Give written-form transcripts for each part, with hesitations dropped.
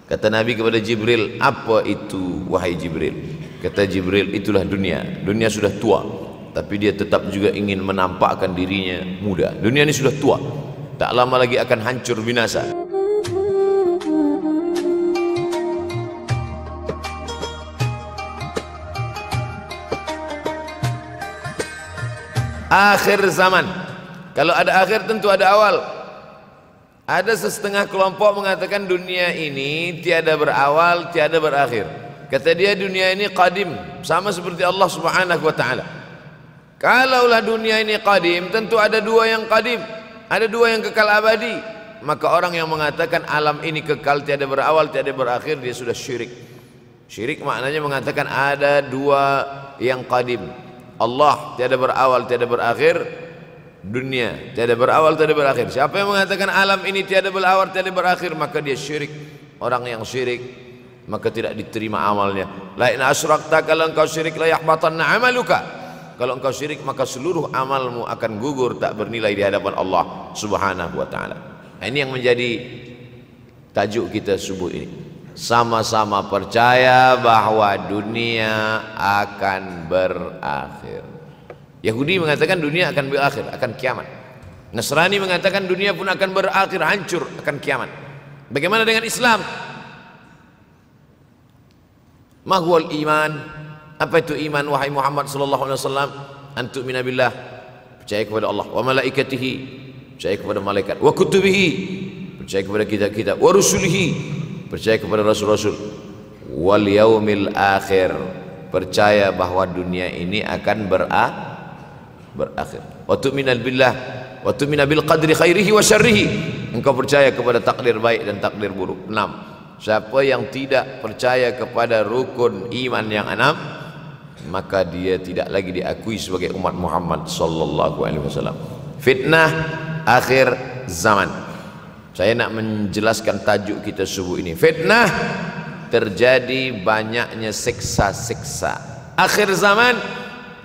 Kata Nabi kepada Jibril, apa itu wahai Jibril? Kata Jibril, itulah dunia. Dunia sudah tua, tapi dia tetap juga ingin menampakkan dirinya muda. Dunia ini sudah tua, tak lama lagi akan hancur binasa. Akhir zaman. Kalau ada akhir tentu ada awal. Ada setengah kelompok mengatakan dunia ini tiada berawal, tiada berakhir. Kata dia dunia ini qadim, sama seperti Allah Subhanahu wa taala. Kalaulah dunia ini qadim, tentu ada dua yang qadim, ada dua yang kekal abadi. Maka orang yang mengatakan alam ini kekal, tiada berawal, tiada berakhir, dia sudah syirik. Syirik maknanya mengatakan ada dua yang qadim. Allah tiada berawal, tiada berakhir, dunia tiada berawal, tiada berakhir. Siapa yang mengatakan alam ini tiada berawal, tiada berakhir, maka dia syirik. Orang yang syirik maka tidak diterima amalnya. La in asyrakta, kalau engkau syirik la yahbatanna amaluka. Kalau engkau syirik maka seluruh amalmu akan gugur, tak bernilai di hadapan Allah Subhanahu wa taala. Ini yang menjadi tajuk kita subuh ini. Sama-sama percaya bahwa dunia akan berakhir. Yahudi mengatakan dunia akan berakhir, akan kiamat. Nasrani mengatakan dunia pun akan berakhir, hancur, akan kiamat. Bagaimana dengan Islam? Ma huwal iman? Apa itu iman wahai Muhammad sallallahu alaihi wasallam? Antu'mina billah, percaya kepada Allah, wa malaikatihi, percaya kepada malaikat, wa kutubihi, percaya kepada kitab-kitab, wa rusulihi, percaya kepada rasul-rasul, wal yaumil akhir, percaya bahwa dunia ini akan berakhir. Wa tu'mina billah wa tu'mina bil qadri khairihi wa syarrihi, engkau percaya kepada takdir baik dan takdir buruk. 6. Siapa yang tidak percaya kepada rukun iman yang 6, maka dia tidak lagi diakui sebagai umat Muhammad sallallahu alaihi wasallam. Fitnah akhir zaman. Saya nak menjelaskan tajuk kita subuh ini. Fitnah, terjadi banyaknya siksa-siksa. Akhir zaman,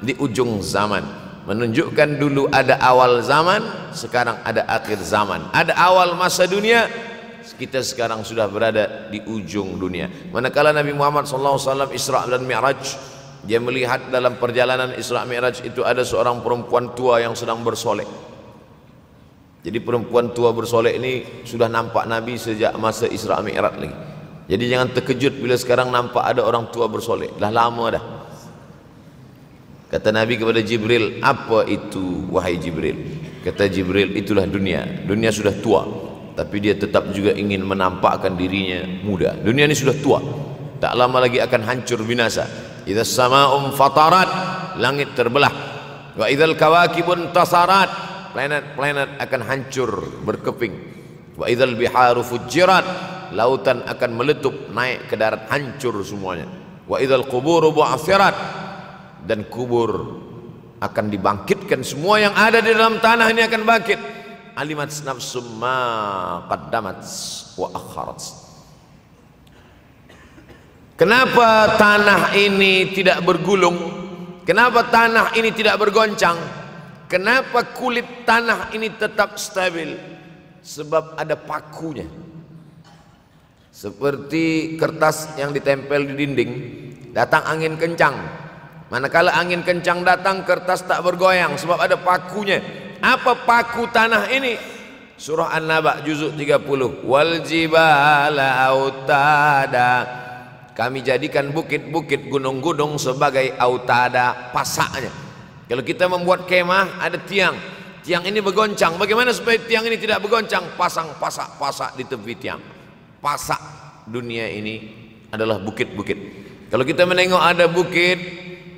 di ujung zaman. Menunjukkan dulu ada awal zaman, sekarang ada akhir zaman. Ada awal masa dunia, kita sekarang sudah berada di ujung dunia. Manakala Nabi Muhammad SAW Isra dan Mi'raj, dia melihat dalam perjalanan Isra Mi'raj itu ada seorang perempuan tua yang sedang bersolek. Jadi perempuan tua bersolek ini sudah nampak Nabi sejak masa Isra Mi'raj lagi. Jadi jangan terkejut bila sekarang nampak ada orang tua bersolek. Dah lama dah. Kata Nabi kepada Jibril, apa itu wahai Jibril? Kata Jibril, itulah dunia. Dunia sudah tua, tapi dia tetap juga ingin menampakkan dirinya muda. Dunia ini sudah tua, tak lama lagi akan hancur binasa. Idza sama'um fatarat, langit terbelah. Wa idzal kawakibun tasarat, planet-planet akan hancur berkeping. Wa idzal biharu fujirat, lautan akan meletup naik ke darat, hancur semuanya. Wa idzal quburu bu'athirat, dan kubur akan dibangkitkan. Semua yang ada di dalam tanah ini akan bangkit. Alimat nafsum ma qaddamat wa akharat. Kenapa tanah ini tidak bergulung? Kenapa tanah ini tidak bergoncang? Kenapa kulit tanah ini tetap stabil? Sebab ada pakunya. Seperti kertas yang ditempel di dinding, datang angin kencang. Manakala angin kencang datang, kertas tak bergoyang sebab ada pakunya. Apa paku tanah ini? Surah An-Naba juzuk 30. Wal jibala autada, kami jadikan bukit-bukit, gunung-gunung sebagai autada, pasaknya. Kalau kita membuat kemah, ada tiang. Tiang ini bergoncang. Bagaimana supaya tiang ini tidak bergoncang? Pasang pasak-pasak di tepi tiang. Pasak dunia ini adalah bukit-bukit. Kalau kita menengok ada bukit,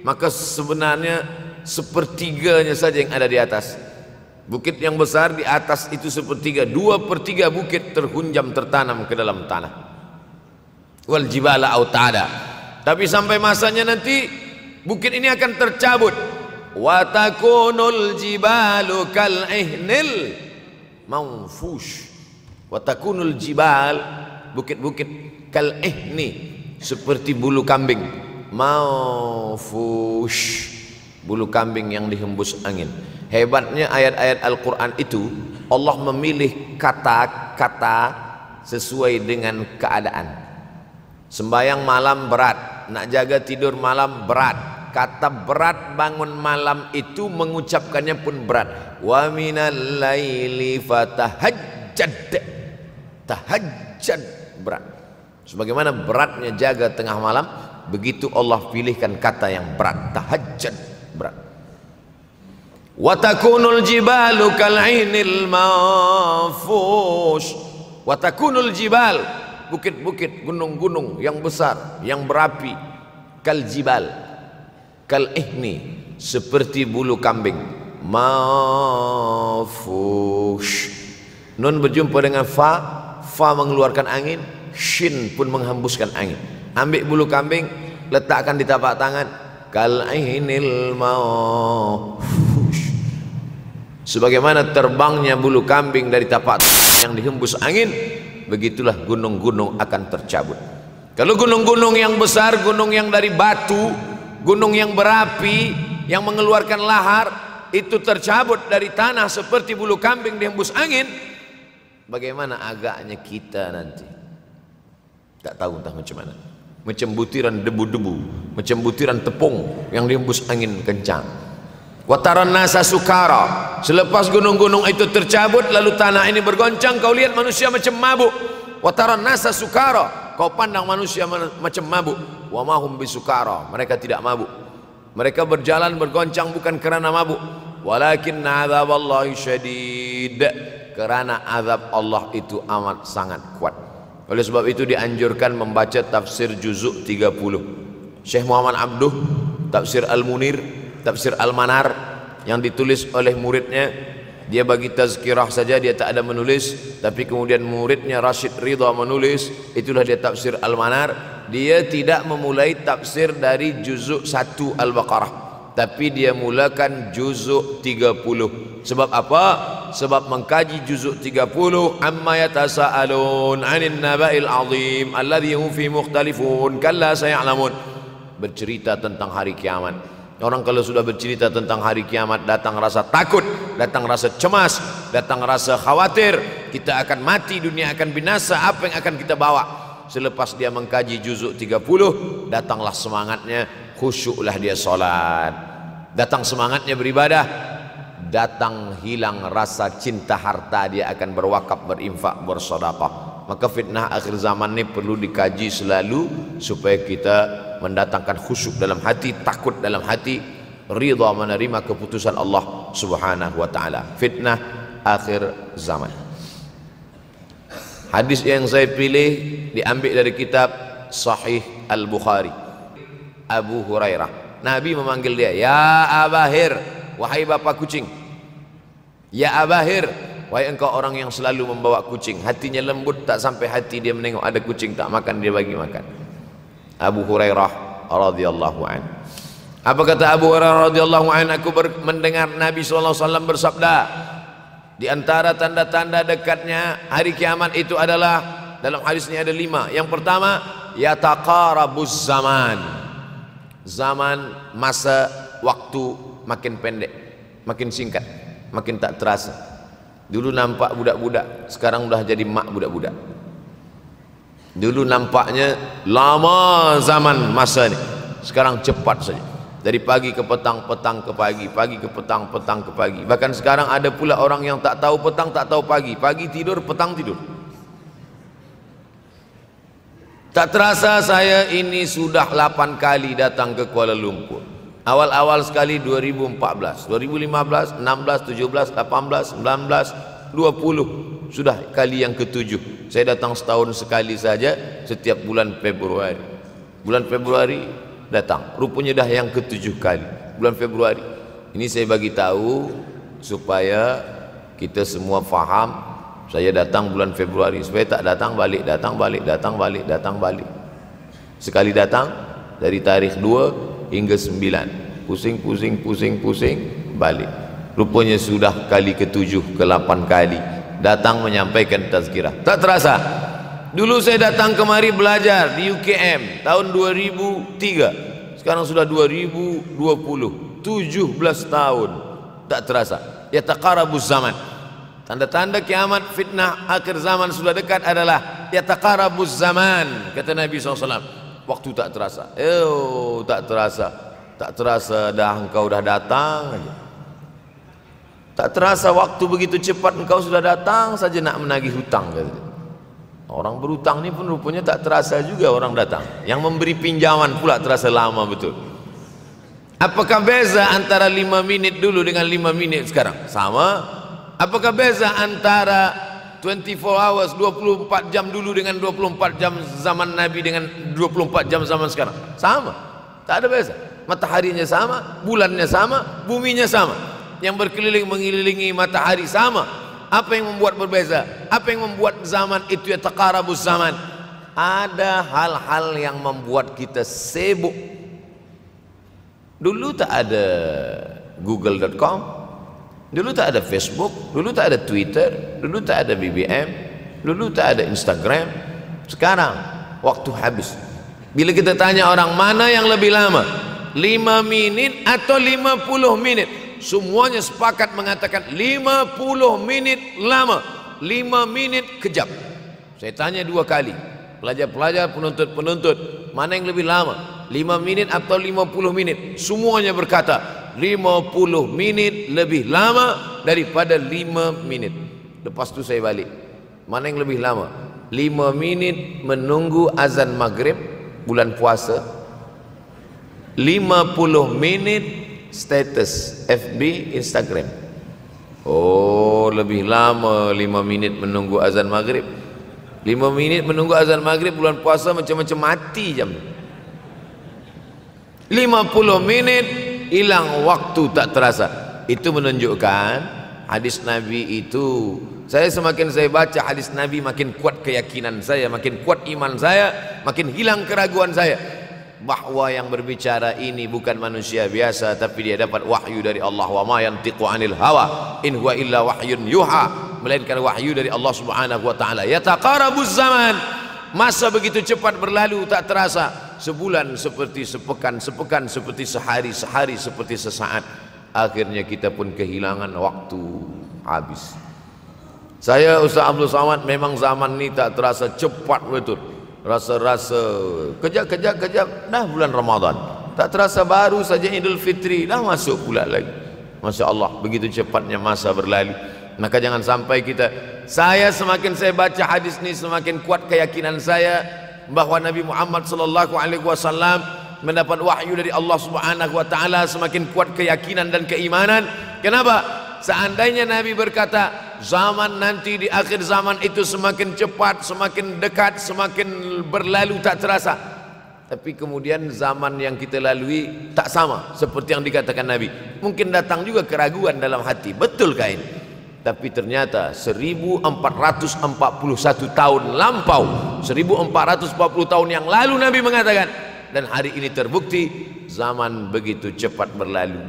maka sebenarnya sepertiganya saja yang ada di atas. Bukit yang besar di atas itu sepertiga, 2/3 bukit terhunjam, tertanam ke dalam tanah. Wal jibala autada. Tapi sampai masanya nanti bukit ini akan tercabut. Wa takunul jibalu kal ihnil manfush. Wa takunul jibal, bukit-bukit kal ihni, seperti bulu kambing. Manfush, bulu kambing yang dihembus angin. Hebatnya ayat-ayat Al-Quran itu, Allah memilih kata-kata sesuai dengan keadaan. Sembayang malam berat, nak jaga tidur malam berat. Kata berat bangun malam itu mengucapkannya pun berat. Wa minal laili fatahajjad. Tahajjud berat. Sebagaimana beratnya jaga tengah malam, begitu Allah pilihkan kata yang berat. Tahajjud berat. Wa takunul jibalu kal'inil manfush. Wa takunul jibal, bukit-bukit, gunung-gunung yang besar, yang berapi, kal jibal, kal ihni, seperti bulu kambing, mafush. Nun berjumpa dengan fa, fa mengeluarkan angin, shin pun menghembuskan angin. Ambil bulu kambing, letakkan di tapak tangan, kal ihnil mafush. Sebagaimana terbangnya bulu kambing dari tapak yang dihembus angin, begitulah gunung-gunung akan tercabut. Kalau gunung-gunung yang besar, gunung yang dari batu, gunung yang berapi, yang mengeluarkan lahar, itu tercabut dari tanah seperti bulu kambing dihembus angin, bagaimana agaknya kita nanti? Tak tahu entah macam mana. Macam butiran debu-debu, macam butiran tepung yang dihembus angin kencang. Wataran nasa sukara, selepas gunung-gunung itu tercabut lalu tanah ini bergoncang, kau lihat manusia macam mabuk. Wataran nasa sukara, kau pandang manusia macam mabuk. Wa mahum bisukara, mereka tidak mabuk. Mereka berjalan bergoncang bukan kerana mabuk, walakin azaballahi syadid, kerana azab Allah itu amat sangat kuat. Oleh sebab itu dianjurkan membaca tafsir juzuk 30. Syekh Muhammad Abduh, tafsir Al-Munir, tafsir Al-Manar yang ditulis oleh muridnya. Dia bagi tazkirah saja, dia tak ada menulis, tapi kemudian muridnya Rashid Ridha menulis. Itulah dia tafsir Al-Manar. Dia tidak memulai tafsir dari juzuk 1 Al-Baqarah, tapi dia mulakan juzuk 30. Sebab apa? Sebab mengkaji juzuk 30, amma yatasaalun 'anil naba'il 'azim alladhi hum fi mukhtalifun kalla saya'lamun, bercerita tentang hari kiamat. Orang kalau sudah bercerita tentang hari kiamat, datang rasa takut, datang rasa cemas, datang rasa khawatir, kita akan mati, dunia akan binasa, apa yang akan kita bawa? Selepas dia mengkaji juzuk 30, datanglah semangatnya, khusyuklah dia solat, datang semangatnya beribadah, datang hilang rasa cinta harta, dia akan berwakaf, berinfak, bersedekah. Maka fitnah akhir zaman ini perlu dikaji selalu supaya kita mendatangkan khusyuk dalam hati, takut dalam hati, ridha menerima keputusan Allah Subhanahu wa taala. Fitnah akhir zaman. Hadis yang saya pilih diambil dari kitab Sahih Al-Bukhari. Abu Hurairah, Nabi memanggil dia, ya Abahir, wahai bapak kucing. Ya Abahir, wahai engkau orang yang selalu membawa kucing. Hatinya lembut, tak sampai hati dia menengok ada kucing tak makan, dia bagi makan. Abu Hurairah radhiyallahu an. Apa kata Abu Hurairah radhiyallahu an? Aku mendengar Nabi SAW bersabda, di antara tanda-tanda dekatnya hari kiamat itu adalah, dalam hadis ini ada 5. Yang pertama, yataqarabuz zaman. Zaman, masa, waktu makin pendek, makin singkat, makin tak terasa. Dulu nampak budak-budak, sekarang udah jadi mak budak-budak. Dulu nampaknya lama zaman masa ni, sekarang cepat saja. Dari pagi ke petang, petang ke pagi, pagi ke petang, petang ke pagi. Bahkan sekarang ada pula orang yang tak tahu petang, tak tahu pagi. Pagi tidur, petang tidur. Tak terasa saya ini sudah 8 kali datang ke Kuala Lumpur. Awal-awal sekali 2014, 2015, 16, 17, 18, 19, 20. Sudah kali yang ke-7. Saya datang setahun sekali saja, setiap bulan Februari. Bulan Februari datang, rupanya dah yang ke-7 kali. Bulan Februari. Ini saya bagi tahu supaya kita semua faham. Saya datang bulan Februari, supaya tak datang balik, datang balik, datang balik, datang balik. Sekali datang dari tarikh 2 hingga 9, pusing, pusing, pusing, pusing, balik. Rupanya sudah kali ke-7, ke-8 kali datang menyampaikan tazkirah. Tak terasa. Dulu saya datang kemari belajar di UKM tahun 2003. Sekarang sudah 2020, 17 tahun. Tak terasa. Yataqarabuz zaman. Tanda-tanda kiamat, fitnah akhir zaman sudah dekat adalah yataqarabuz zaman, kata Nabi SAW. Waktu tak terasa, tak terasa dah engkau dah datang aja. Tak terasa waktu begitu cepat engkau sudah datang saja nak menagih hutang, kata. Orang berhutang ni pun rupanya tak terasa juga orang datang. Yang memberi pinjaman pula terasa lama betul. Apakah beza antara 5 minit dulu dengan 5 minit sekarang? Sama. Apakah beza antara 24 hours, 24 jam dulu dengan 24 jam zaman Nabi dengan 24 jam zaman sekarang? Sama. Tak ada beza. Mataharinya sama, bulannya sama, buminya sama. Yang berkeliling mengelilingi matahari sama. Apa yang membuat berbeza? Apa yang membuat zaman itu ya taqarabuz zaman? Ada hal-hal yang membuat kita sibuk. Dulu tak ada google.com, dulu tak ada Facebook, dulu tak ada Twitter, dulu tak ada BBM, dulu tak ada Instagram. Sekarang waktu habis. Bila kita tanya orang mana yang lebih lama, 5 minit atau 50 menit, semuanya sepakat mengatakan 50 menit lama, 5 menit kejap. Saya tanya 2 kali, pelajar-pelajar, penuntut-penuntut, mana yang lebih lama, 5 menit atau 50 menit? Semuanya berkata 50 menit lebih lama daripada 5 menit. Lepas tu saya balik, mana yang lebih lama? 5 menit menunggu azan maghrib bulan puasa, 50 menit status FB, Instagram. Oh, lebih lama 5 menit menunggu azan maghrib. 5 menit menunggu azan maghrib bulan puasa macam-macam mati jam. 50 menit hilang waktu tak terasa. Itu menunjukkan hadis Nabi itu, semakin saya baca hadis Nabi, makin kuat keyakinan saya, makin kuat iman saya, makin hilang keraguan saya bahwa yang berbicara ini bukan manusia biasa, tapi dia dapat wahyu dari Allah. Wa ma yantiqu anil hawa in huwa illa wahyun yuha, melainkan wahyu dari Allah Subhanahu wa taala. Yataqarabuz zaman, masa begitu cepat berlalu tak terasa. Sebulan seperti sepekan, sepekan seperti sehari, sehari seperti sesaat. Akhirnya kita pun kehilangan waktu, habis. Saya Ustaz Abdul Somad, memang zaman ini tak terasa cepat betul. Rasa-rasa kejap dah bulan Ramadan. Tak terasa baru saja Idul Fitri dah masuk pula lagi. Masya Allah, begitu cepatnya masa berlalu. Maka jangan sampai saya semakin saya baca hadis ini, semakin kuat keyakinan saya bahwa Nabi Muhammad sallallahu alaihi wasallam mendapat wahyu dari Allah Subhanahu wa taala, semakin kuat keyakinan dan keimanan. Kenapa? Seandainya Nabi berkata zaman nanti di akhir zaman itu semakin cepat, semakin dekat, semakin berlalu tak terasa, tapi kemudian zaman yang kita lalui tak sama seperti yang dikatakan Nabi, mungkin datang juga keraguan dalam hati, betulkah ini? Tapi ternyata 1441 tahun lampau, 1440 tahun yang lalu Nabi mengatakan, dan hari ini terbukti zaman begitu cepat berlalu.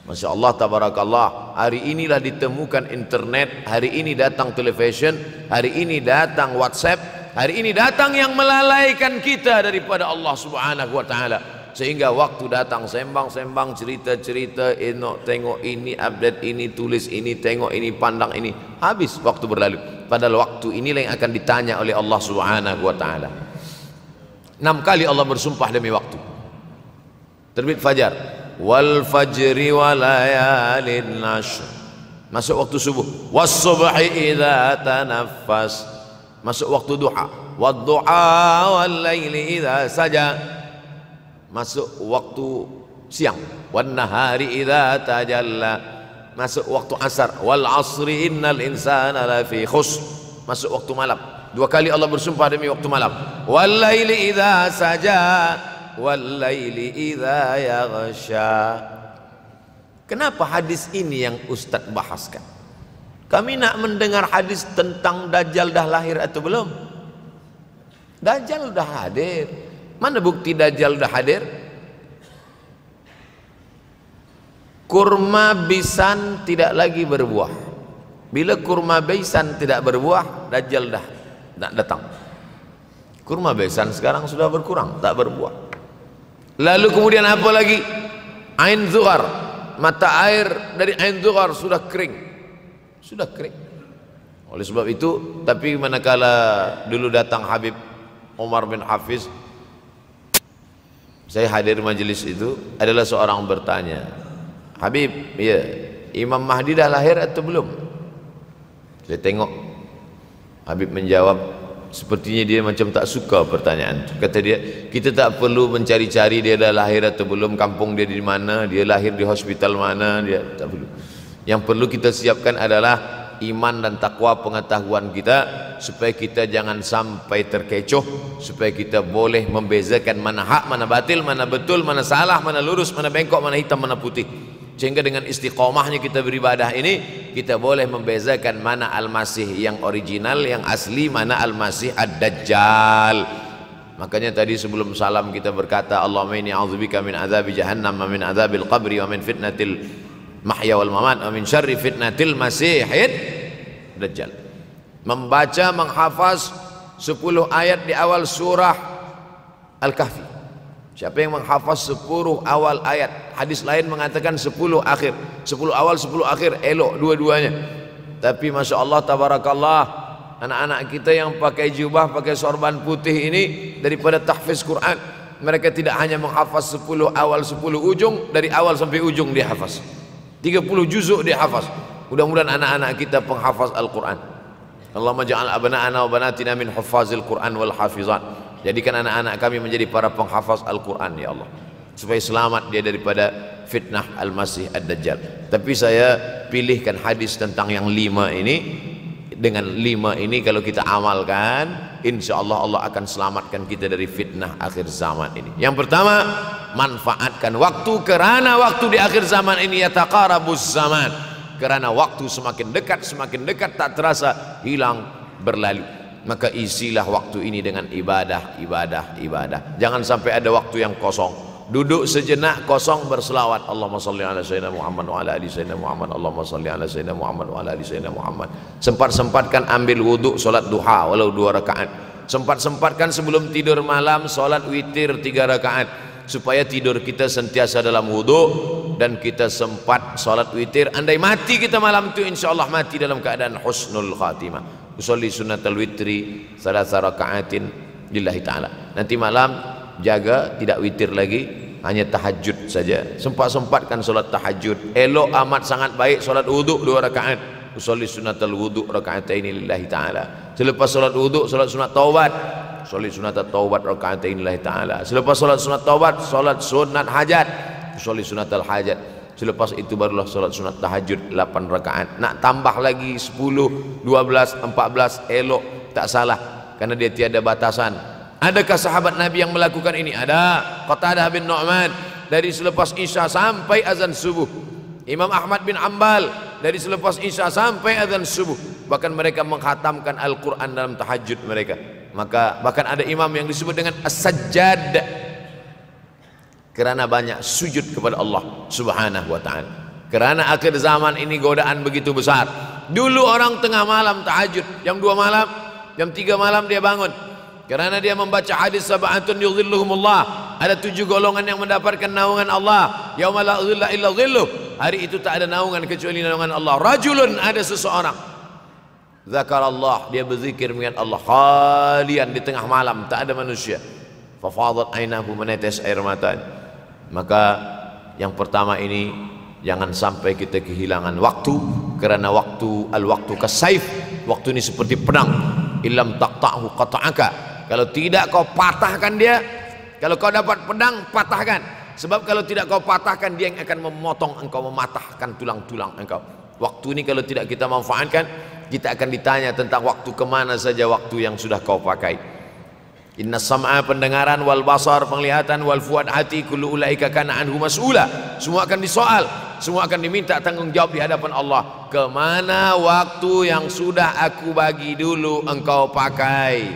Masya Allah, tabarakallah. Hari inilah ditemukan internet, hari ini datang television, hari ini datang WhatsApp, hari ini datang yang melalaikan kita daripada Allah Subhanahu wa taala. Sehingga waktu datang sembang-sembang, cerita-cerita, tengok ini, update ini, tulis ini, tengok ini, pandang ini, habis waktu berlalu. Padahal waktu inilah yang akan ditanya oleh Allah Subhanahu wa taala. 6 kali Allah bersumpah demi waktu. Terbit fajar, wal fajri wa layalin nashr, masuk waktu subuh, was subhi idza tanaffas, masuk waktu duha, wad duha wal laili idza saja, masuk waktu siang, wan nahari idza tajalla, masuk waktu asar, wal asri innal insana lafi khusr, masuk waktu malam. 2 kali Allah bersumpah demi waktu malam, wal laili idza saja wal laili idza yaghsha. Kenapa hadis ini yang Ustaz bahaskan? Kami nak mendengar hadis tentang Dajjal dah lahir atau belum? Dajjal dah hadir. Mana bukti Dajjal dah hadir? Kurma bisan tidak lagi berbuah. Bila kurma bisan tidak berbuah, Dajjal dah nak datang. Kurma bisan sekarang sudah berkurang, tak berbuah. Lalu kemudian apa lagi? Ain Zughar, mata air dari Ain Zughar sudah kering. sudah kering. Oleh sebab itu, tapi manakala dulu datang Habib Umar bin Hafiz, saya hadir majelis itu, adalah seorang bertanya, Habib, ya, Imam Mahdi dah lahir atau belum? Saya tengok Habib menjawab, sepertinya dia macam tak suka pertanyaan. Kata dia, kita tak perlu mencari-cari dia dah lahir atau belum, kampung dia di mana, dia lahir di hospital mana, dia tak perlu. Yang perlu kita siapkan adalah iman dan takwa pengetahuan kita, supaya kita jangan sampai terkecoh, supaya kita boleh membezakan mana hak, mana batil, mana betul, mana salah, mana lurus, mana bengkok, mana hitam, mana putih. Sehingga dengan istiqomahnya kita beribadah ini, kita boleh membezakan mana Al-Masih yang original, yang asli, mana Al-Masih Ad-Dajjal. Makanya tadi sebelum salam kita berkata, Allahumma inni a'udzubika min azabi jahannam wa min azabil qabri wa min fitnatil mahya wal mamat wa min syarri fitnatil masihid dajjal. Membaca, menghafaz 10 ayat di awal surah Al-Kahfi. Siapa yang menghafaz 10 awal ayat, hadis lain mengatakan 10 akhir, 10 awal 10 akhir, elok dua-duanya. Tapi Masya Allah, tabarakallah, anak-anak kita yang pakai jubah, pakai sorban putih ini, daripada tahfiz Quran, mereka tidak hanya menghafaz 10 awal 10 ujung, dari awal sampai ujung dia hafaz 30 juzuk dia hafaz. Mudah-mudahan anak-anak kita penghafaz Al-Quran. Allahumma ja'al abna'ana wa banatina min huffazil Quran wal hafizan. Jadikan anak-anak kami menjadi para penghafaz Al-Quran ya Allah, supaya selamat dia daripada fitnah Al-Masih Ad-Dajjal. Tapi saya pilihkan hadis tentang yang 5 ini. Dengan 5 ini kalau kita amalkan, insya Allah Allah akan selamatkan kita dari fitnah akhir zaman ini. Yang pertama, manfaatkan waktu, kerana waktu di akhir zaman ini yataqarabuz zaman, karena waktu semakin dekat tak terasa hilang berlalu. Maka isilah waktu ini dengan ibadah. Jangan sampai ada waktu yang kosong. Duduk sejenak kosong berselawat, Allahumma salli ala sayyidina Muhammad wa ala ali sayyidina Muhammad, Allahumma salli ala sayyidina Muhammad wa ala ali sayyidina Muhammad. Sempat-sempatkan ambil wudhu, solat duha walau 2 rakaat. Sempat-sempatkan sebelum tidur malam solat witir 3 rakaat, supaya tidur kita sentiasa dalam wudhu dan kita sempat solat witir. Andai mati kita malam itu, insya Allah mati dalam keadaan husnul khatimah. Usolli sunnatal witri 3 rakaatin lillahi ta'ala. Nanti malam jaga tidak witir lagi, hanya tahajud saja. Sempat-sempatkan solat tahajud. Elok amat sangat baik solat wudhu 2 rakaat. Usolli sunnatal wudhu rakaatain lillahi ta'ala. Selepas solat wudhu, solat sunat taubat. Solat sunat taubat rakaatain lillahi ta'ala. Selepas solat sunat taubat, solat sunat hajat. Solat sunat al-hajat. Selepas itu barulah solat sunat tahajud 8 rakaat. Nak tambah lagi 10, 12, 14, elok, tak salah, karena dia tiada batasan. Adakah sahabat Nabi yang melakukan ini? Ada. Qatadah bin Nu'man, dari selepas Isya sampai azan subuh. Imam Ahmad bin Ambal, dari selepas Isya sampai azan subuh. Bahkan mereka menghatamkan Al-Quran dalam tahajud mereka. Maka bahkan ada imam yang disebut dengan As-Sajjad, kerana banyak sujud kepada Allah Subhanahu wa ta'ala. Kerana akhir zaman ini godaan begitu besar. Dulu orang tengah malam tahajud, jam 2 malam, jam 3 malam dia bangun, kerana dia membaca hadis sab'atun yudhilluhumullah. Ada 7 golongan yang mendapatkan naungan Allah, yauma la dhilla illa dhilluh. Hari itu tak ada naungan kecuali naungan Allah. Rajulun, ada seseorang, zakarallah, dia berzikir mengingat Allah, khalian, di tengah malam tak ada manusia. Fafadat ainahu, menetes air matanya. Maka yang pertama ini, jangan sampai kita kehilangan waktu, kerana waktu, al-waktu kasaif, waktu ini seperti pedang. Illam taqta'hu qata'aka, kalau tidak kau patahkan dia. Kalau kau dapat pedang, patahkan. Sebab kalau tidak kau patahkan, dia yang akan memotong engkau, mematahkan tulang-tulang engkau. Waktu ini kalau tidak kita manfaatkan, kita akan ditanya tentang waktu, kemana saja waktu yang sudah kau pakai. Inna sam'a, pendengaran, wal basar, penglihatan, wal fuad, hati, kullu ulaika kana anhu mas'ula. Semua akan disoal, semua akan diminta tanggung jawab di hadapan Allah. Kemana waktu yang sudah aku bagi dulu engkau pakai?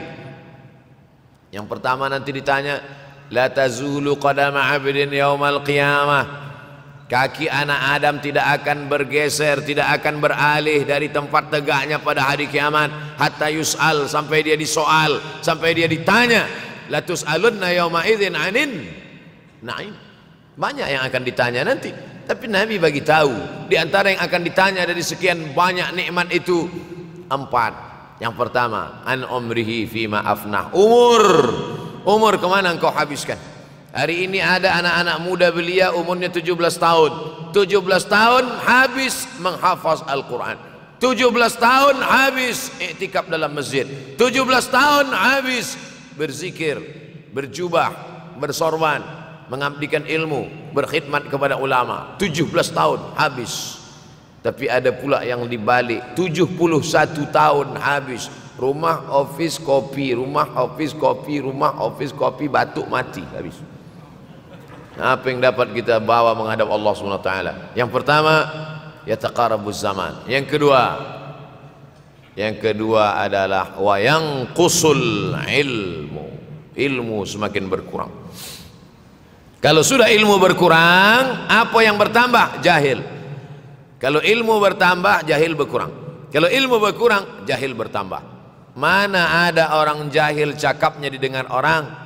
Yang pertama nanti ditanya, la tazulu qadama 'abdin yaumal qiyamah. Kaki anak Adam tidak akan bergeser, tidak akan beralih dari tempat tegaknya pada hari kiamat, hatta yus'al, sampai dia disoal, sampai dia ditanya. La tus'alunna yauma idzin 'anin na'im. Banyak yang akan ditanya nanti. Tapi Nabi bagi tahu di antara yang akan ditanya dari sekian banyak nikmat itu 4. Yang pertama, an umrihi fima afnah. Umur kemana engkau habiskan? Hari ini ada anak-anak muda belia umurnya 17 tahun. 17 tahun habis menghafaz Al-Quran. 17 tahun habis iktikaf dalam masjid. 17 tahun habis berzikir, berjubah, bersorban, mengabdikan ilmu, berkhidmat kepada ulama. 17 tahun habis. Tapi ada pula yang dibalik, 71 tahun habis. Rumah, office, kopi, rumah, office, kopi, rumah, office, kopi, batuk, mati, habis. Apa yang dapat kita bawa menghadap Allah SWT? Yang pertama, yataqarabuz zaman. Yang kedua adalah wa yanqusul ilmu. Ilmu semakin berkurang. Kalau sudah ilmu berkurang, apa yang bertambah? Jahil. Kalau ilmu bertambah, jahil berkurang. Kalau ilmu berkurang, jahil bertambah. Mana ada orang jahil cakapnya didengar orang?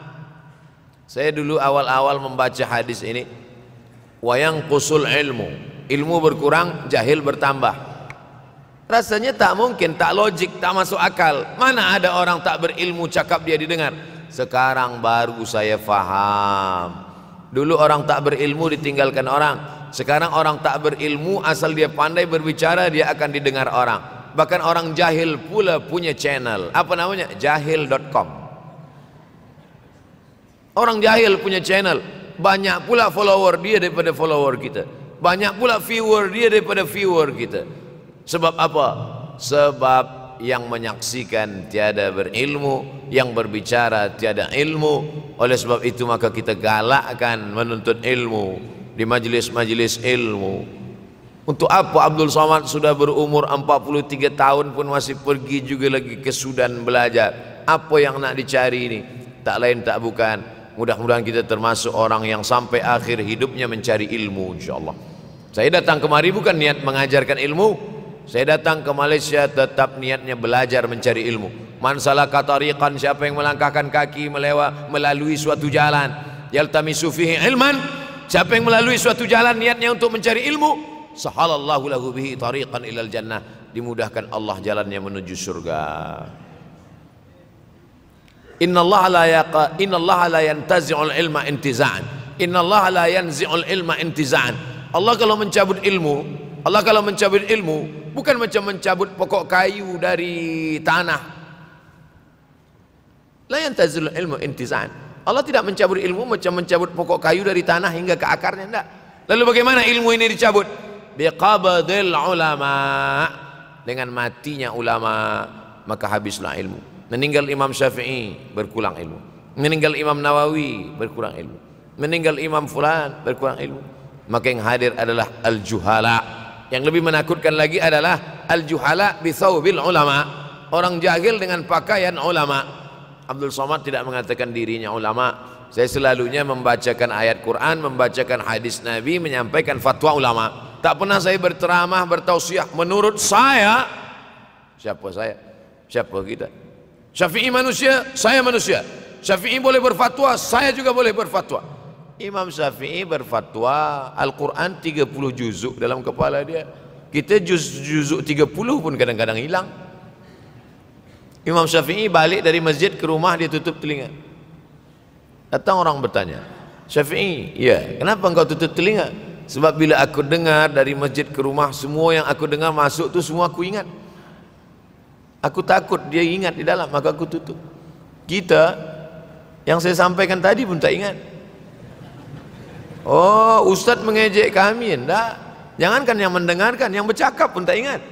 Saya dulu awal-awal membaca hadis ini, wa yanqusul ilmu. Ilmu berkurang, jahil bertambah. Rasanya tak mungkin, tak logik, tak masuk akal. Mana ada orang tak berilmu cakap dia didengar? Sekarang baru saya faham. Dulu orang tak berilmu ditinggalkan orang. Sekarang orang tak berilmu asal dia pandai berbicara, dia akan didengar orang. Bahkan orang jahil pula punya channel. Apa namanya? Jahil.com. Orang jahil punya channel. Banyak pula follower dia daripada follower kita. Banyak pula viewer dia daripada viewer kita. Sebab apa? Sebab yang menyaksikan tiada berilmu, yang berbicara tiada ilmu. Oleh sebab itu maka kita galakkan menuntut ilmu di majlis-majlis ilmu. Untuk apa Abdul Somad sudah berumur 43 tahun pun masih pergi juga lagi ke Sudan belajar? Apa yang nak dicari ini? Tak lain tak bukan, mudah-mudahan kita termasuk orang yang sampai akhir hidupnya mencari ilmu, insyaAllah. Saya datang kemari bukan niat mengajarkan ilmu. Saya datang ke Malaysia tetap niatnya belajar mencari ilmu. Man salaka tariqan, siapa yang melangkahkan kaki melalui suatu jalan, yaltamisu fihi ilman, siapa yang melalui suatu jalan niatnya untuk mencari ilmu, sahalallahu lahu bihi tariqan ilal jannah, dimudahkan Allah jalannya menuju surga. Innallaha la yantazi'ul ilma intiza'an. Innallaha la yanzi'ul ilma intiza'an. Allah kalau mencabut ilmu, bukan macam mencabut pokok kayu dari tanah. La yantazi'ul ilmu intiza'an. Allah tidak mencabut ilmu macam mencabut pokok kayu dari tanah hingga ke akarnya, enggak. Lalu bagaimana ilmu ini dicabut? Biqabdil ulama. Dengan matinya ulama maka habislah ilmu. Meninggal Imam Syafi'i berkurang ilmu. Meninggal Imam Nawawi berkurang ilmu. Meninggal Imam Fulan berkurang ilmu. Maka yang hadir adalah al-juhala. Yang lebih menakutkan lagi adalah al-juhala bi thawbil ulama. Orang jahil dengan pakaian ulama. Abdul Somad tidak mengatakan dirinya ulama. Saya selalunya membacakan ayat Quran, membacakan hadis Nabi, menyampaikan fatwa ulama. Tak pernah saya berteramah, bertausiah. Menurut saya, siapa saya? Siapa kita? Syafi'i manusia, saya manusia. Syafi'i boleh berfatwa, saya juga boleh berfatwa. Imam Syafi'i berfatwa Al-Quran 30 juzuk dalam kepala dia. Kita juzuk 30 pun kadang-kadang hilang. Imam Syafi'i balik dari masjid ke rumah, dia tutup telinga. Datang orang bertanya, Syafi'i, ya, kenapa engkau tutup telinga? Sebab bila aku dengar dari masjid ke rumah, semua yang aku dengar masuk tu semua aku ingat. Aku takut dia ingat di dalam, maka aku tutup. Kita yang saya sampaikan tadi pun tak ingat. Oh, ustaz mengejek kami, enggak. Jangankan yang mendengarkan, yang bercakap pun tak ingat.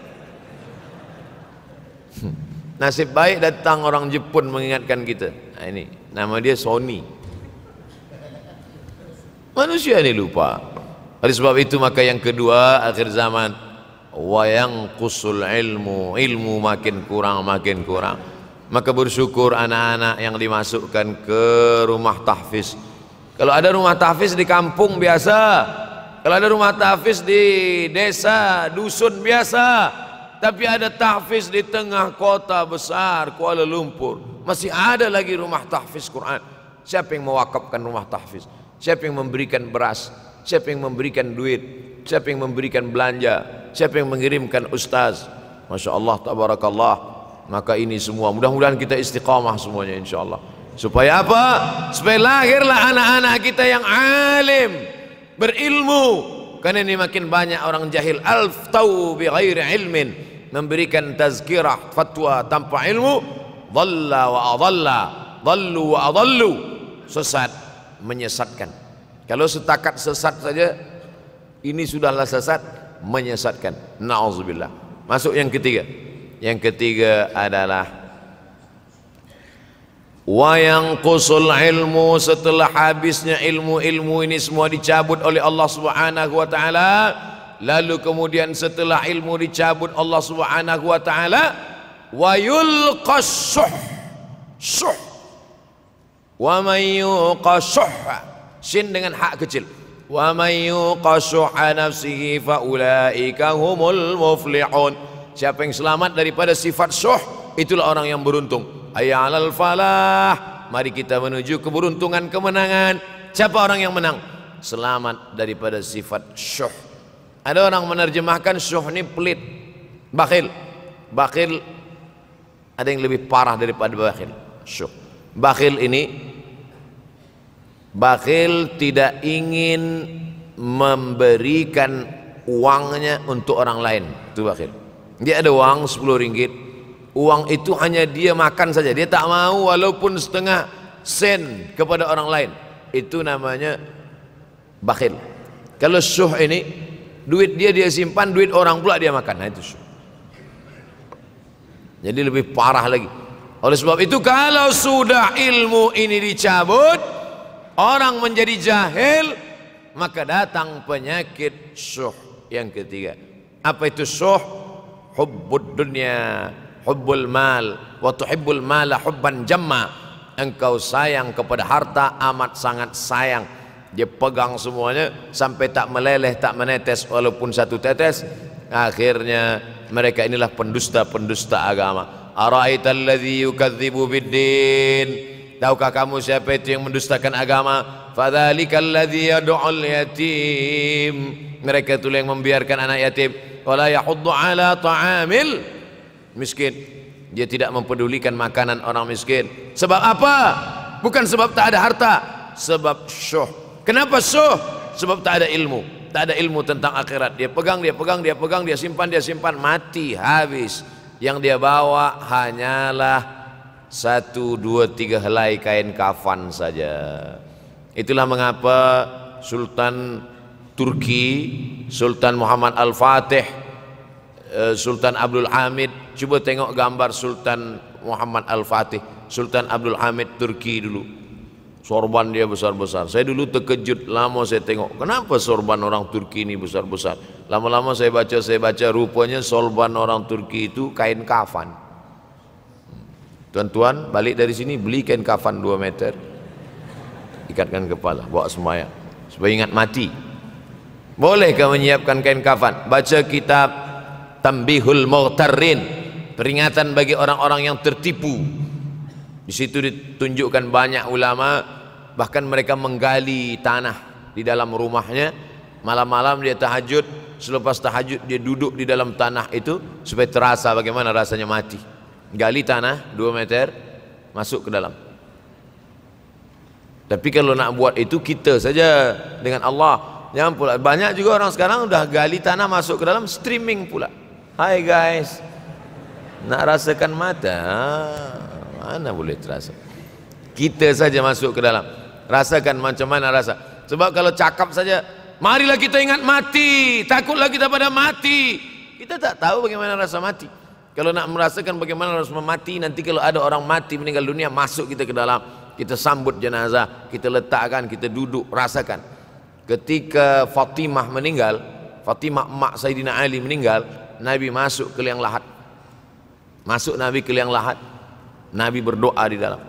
Nasib baik datang orang Jepun mengingatkan kita. Nah, ini nama dia Sony. Manusia ini lupa. Oleh sebab itu maka yang kedua akhir zaman, wa yanqusul ilmu makin kurang. Maka bersyukur anak-anak yang dimasukkan ke rumah tahfiz. Kalau ada rumah tahfiz di kampung biasa, kalau ada rumah tahfiz di desa, dusun biasa, tapi ada tahfiz di tengah kota besar Kuala Lumpur, masih ada lagi rumah tahfiz Quran. Siapa yang mewakafkan rumah tahfiz? Siapa yang memberikan beras? Siapa yang memberikan duit? siapa yang memberikan belanja, siapa yang mengirimkan ustaz. Masya Allah, tabarakallah. Maka ini semua mudah-mudahan kita istiqamah semuanya insyaallah. Supaya apa? Supaya lahirlah anak-anak kita yang alim, berilmu. Karena ini makin banyak orang jahil. Alftau bi ghairi ilmin, memberikan tazkirah, fatwa tanpa ilmu. Dhalla wa adalla, dhallu wa adallu, sesat, menyesatkan. Kalau setakat sesat saja, ini sudahlah sesat, menyesatkan. Na'udzubillah. Masuk yang ketiga. Yang ketiga adalah wa yanqusul ilmu, setelah habisnya ilmu-ilmu ini semua dicabut oleh Allah Subhanahu wa taala, lalu kemudian setelah ilmu dicabut Allah Subhanahu wa taala, wa yulqas syuh, wa may yuqashuh, sin dengan hak kecil, wa may yuqashuh nafsihi fa ulaika humul muflihun. Siapa yang selamat daripada sifat syuh, itulah orang yang beruntung. Hayya 'alal falah, mari kita menuju keberuntungan, kemenangan. Siapa orang yang menang? Selamat daripada sifat syuh. Ada orang menerjemahkan syuh ini pelit, bakhil. Bakhil ada yang lebih parah daripada bakhil. Syuh. Bakhil ini, bakhil tidak ingin memberikan uangnya untuk orang lain. Itu bakhil. Dia ada uang 10 ringgit, uang itu hanya dia makan saja, dia tak mau walaupun setengah sen kepada orang lain. Itu namanya bakhil. Kalau syuh ini, duit dia simpan, duit orang pula dia makan. Nah itu syuh. Jadi lebih parah lagi. Oleh sebab itu kalau sudah ilmu ini dicabut, orang menjadi jahil, maka datang penyakit syuh yang ketiga. Apa itu syuh? Hubbud dunya, hubbul mal, wa tuhibbul mala hubban jamma. Engkau sayang kepada harta, amat sangat sayang. Dia pegang semuanya sampai tak meleleh, tak menetes walaupun satu tetes. Akhirnya mereka inilah pendusta-pendusta agama. Ara'aital ladzi yukadzibu biddin, tahukah kamu siapa itu yang mendustakan agama? Fadzalikal ladzi yad'ul yatim, mereka itu yang membiarkan anak yatim. Wala yahuddu ala ta'amil miskin, dia tidak mempedulikan makanan orang miskin. Sebab apa? Bukan sebab tak ada harta, sebab syuh. Kenapa syuh? Sebab tak ada ilmu. Tak ada ilmu tentang akhirat. Dia pegang, dia pegang, dia pegang, dia simpan, mati, habis. Yang dia bawa hanyalah 1, 2, 3 helai kain kafan saja. Itulah mengapa Sultan Turki, Sultan Muhammad Al-Fatih, Sultan Abdul Hamid, coba tengok gambar Sultan Muhammad Al-Fatih, Sultan Abdul Hamid Turki dulu. Sorban dia besar-besar. Saya dulu terkejut, lama saya tengok, kenapa sorban orang Turki ini besar-besar. Lama-lama saya baca, rupanya sorban orang Turki itu kain kafan. Tuan-tuan balik dari sini beli kain kafan 2 meter, ikatkan kepala, bawa sembahyang supaya ingat mati. Bolehkah menyiapkan kain kafan? Baca kitab Tambihul Mughtarrin, peringatan bagi orang-orang yang tertipu. Di situ ditunjukkan banyak ulama, bahkan mereka menggali tanah di dalam rumahnya. Malam-malam dia tahajud, selepas tahajud dia duduk di dalam tanah itu supaya terasa bagaimana rasanya mati. Gali tanah 2 meter, masuk ke dalam. Tapi kalau nak buat itu kita saja dengan Allah. Jangan pula, banyak juga orang sekarang udah gali tanah masuk ke dalam, streaming pula. Hai guys, nak rasakan mata? Mana boleh terasa? Kita saja masuk ke dalam, rasakan macam mana rasa. Sebab kalau cakap saja, marilah kita ingat mati, takutlah kita pada mati, kita tak tahu bagaimana rasa mati. Kalau nak merasakan bagaimana rasa mati, nanti kalau ada orang mati meninggal dunia, masuk kita ke dalam, kita sambut jenazah, kita letakkan, kita duduk, rasakan. Ketika Fatimah meninggal, Fatimah emak Sayyidina Ali meninggal, Nabi masuk ke liang lahat. Masuk Nabi ke liang lahat, Nabi berdoa di dalam.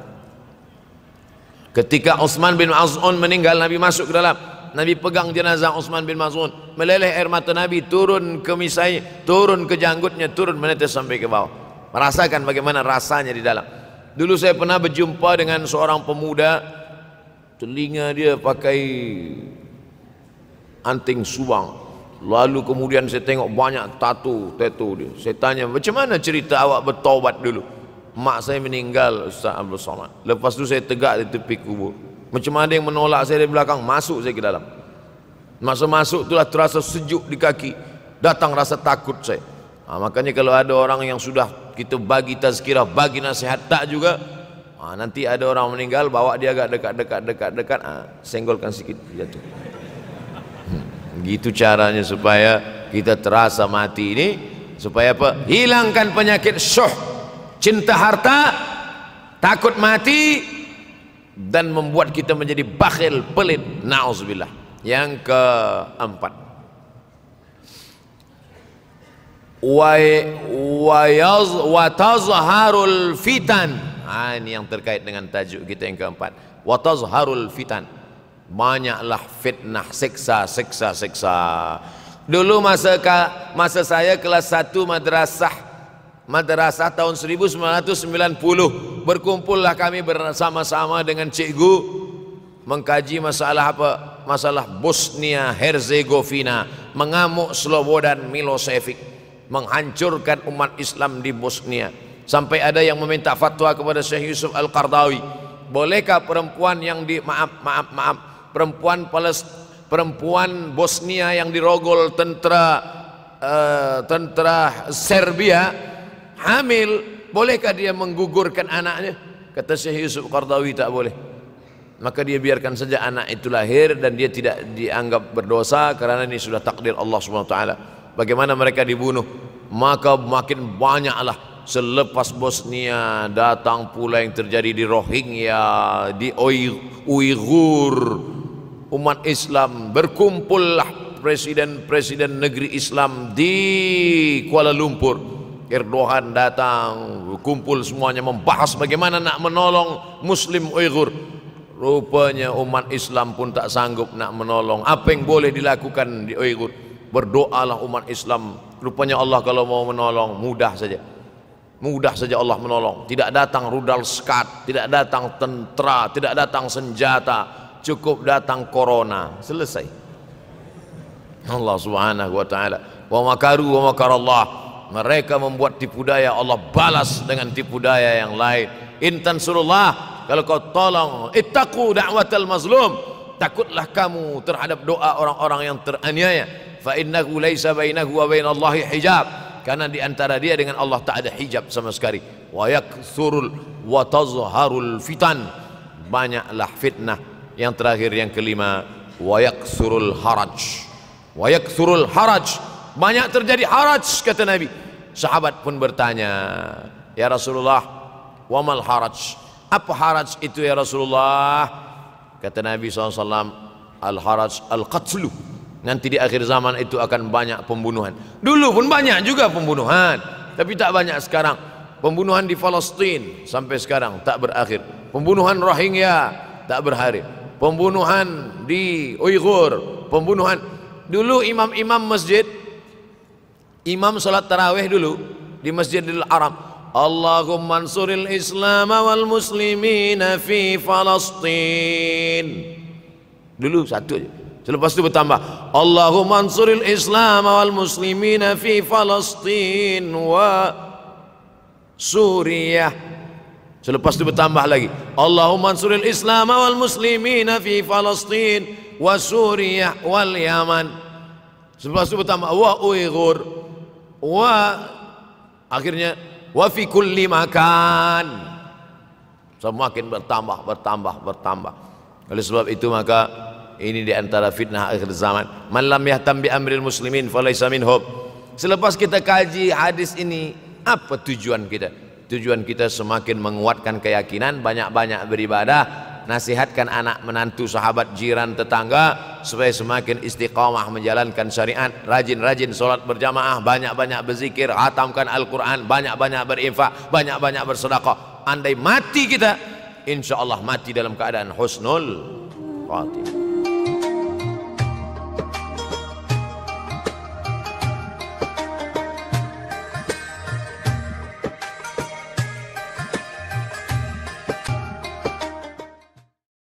Ketika Utsman bin Maz'un meninggal, Nabi masuk ke dalam, Nabi pegang jenazah Utsman bin Maz'un, meleleh air mata Nabi turun ke misai, turun ke janggutnya, turun menetes sampai ke bawah. Merasakan bagaimana rasanya di dalam. Dulu saya pernah berjumpa dengan seorang pemuda, telinga dia pakai anting subang, Lalu kemudian saya tengok banyak tato dia. Saya tanya, macam mana cerita awak bertaubat dulu? Mak saya meninggal, Ustaz Abdul Somad. Lepas tu saya tegak di tepi kubur. Macam ada yang menolak saya dari belakang, masuk saya ke dalam. Masa masuk itulah terasa sejuk di kaki, datang rasa takut saya. Makanya kalau ada orang yang sudah kita bagi tazkirah, bagi nasihat tak juga, nanti ada orang meninggal, bawa dia agak dekat, senggolkan sikit jatuh. Gitu caranya supaya kita terasa mati ini, supaya apa? Hilangkan penyakit syuh, cinta harta, takut mati, dan membuat kita menjadi bakhil, pelit. Na'udzubillah. Yang keempat, wa tazharul fitan. Ini yang terkait dengan tajuk kita yang keempat. Wa tazharul fitan. Banyaklah fitnah, siksa. Dulu masa saya kelas 1 madrasah tahun 1990, berkumpullah kami bersama-sama dengan cikgu mengkaji masalah apa? Masalah Bosnia Herzegovina, mengamuk Slobodan Milosevic, menghancurkan umat Islam di Bosnia. Sampai ada yang meminta fatwa kepada Syekh Yusuf Al-Qardawi, bolehkah perempuan yang perempuan Bosnia yang dirogol tentara Serbia hamil, bolehkah dia menggugurkan anaknya? Kata Syekh Yusuf Qardawi, tak boleh. Maka dia biarkan saja anak itu lahir dan dia tidak dianggap berdosa karena ini sudah takdir Allah SWT. Bagaimana mereka dibunuh? Maka makin banyaklah selepas Bosnia datang pula yang terjadi di Rohingya, di Uighur. Umat Islam berkumpullah, presiden-presiden negeri Islam di Kuala Lumpur. Erdogan datang, kumpul semuanya membahas bagaimana nak menolong Muslim Uighur. Rupanya umat Islam pun tak sanggup nak menolong. Apa yang boleh dilakukan di Uighur? Berdoalah umat Islam. Rupanya Allah kalau mau menolong mudah saja. Mudah saja Allah menolong. Tidak datang rudal skat, tidak datang tentera, tidak datang senjata, cukup datang corona, selesai. Allah Subhanahu wa taala, wa makaru wa makarallah. Mereka membuat tipu daya, Allah balas dengan tipu daya yang lain. In tansurullah, kalau kau tolong, ittaqu da'watal mazlum, takutlah kamu terhadap doa orang-orang yang teraniaya. Fa innahu laisa bainahu wa bainallahi hijab, karena di antara dia dengan Allah tak ada hijab sama sekali. Wa yakthurul wa tazharul fitan, banyaklah fitnah. Yang terakhir, yang kelima, wa yakthurul haraj. Wa yakthurul haraj, banyak terjadi haraj, kata Nabi. Sahabat pun bertanya, ya Rasulullah, wa mal haraj? Apa haraj itu ya Rasulullah? Kata Nabi SAW, al-haraj al-qatlu. Nanti di akhir zaman itu akan banyak pembunuhan. Dulu pun banyak juga pembunuhan, tapi tak banyak sekarang. Pembunuhan di Palestina sampai sekarang tak berakhir. Pembunuhan Rohingya tak berakhir. Pembunuhan di Uighur, pembunuhan. Dulu imam-imam masjid, imam salat tarawih dulu di Masjidil Haram, Allahumma ansuril Islam wal muslimina fi Palestin. Dulu satu aja. Selepas itu bertambah, Allahumma ansuril Islam wal muslimina fi Palestin wa Suriah. Selepas itu bertambah lagi, Allahumma ansuril Islam wal muslimina fi Palestin wa Suriah wal Yaman. Selepas itu bertambah wa Uighur wa, akhirnya wa fi kulli makan. Semakin bertambah. Oleh sebab itu maka ini di antara fitnah akhir zaman. Man lam yahtam bi amril muslimin falaysa minhum. Selepas kita kaji hadis ini, apa tujuan kita? Tujuan kita semakin menguatkan keyakinan, banyak-banyak beribadah, nasihatkan anak menantu, sahabat, jiran, tetangga supaya semakin istiqamah menjalankan syariat, rajin-rajin solat berjamaah, banyak-banyak berzikir, hatamkan Al-Quran, banyak-banyak berinfak, banyak-banyak bersedekah. Andai mati kita, insya Allah mati dalam keadaan husnul khatimah.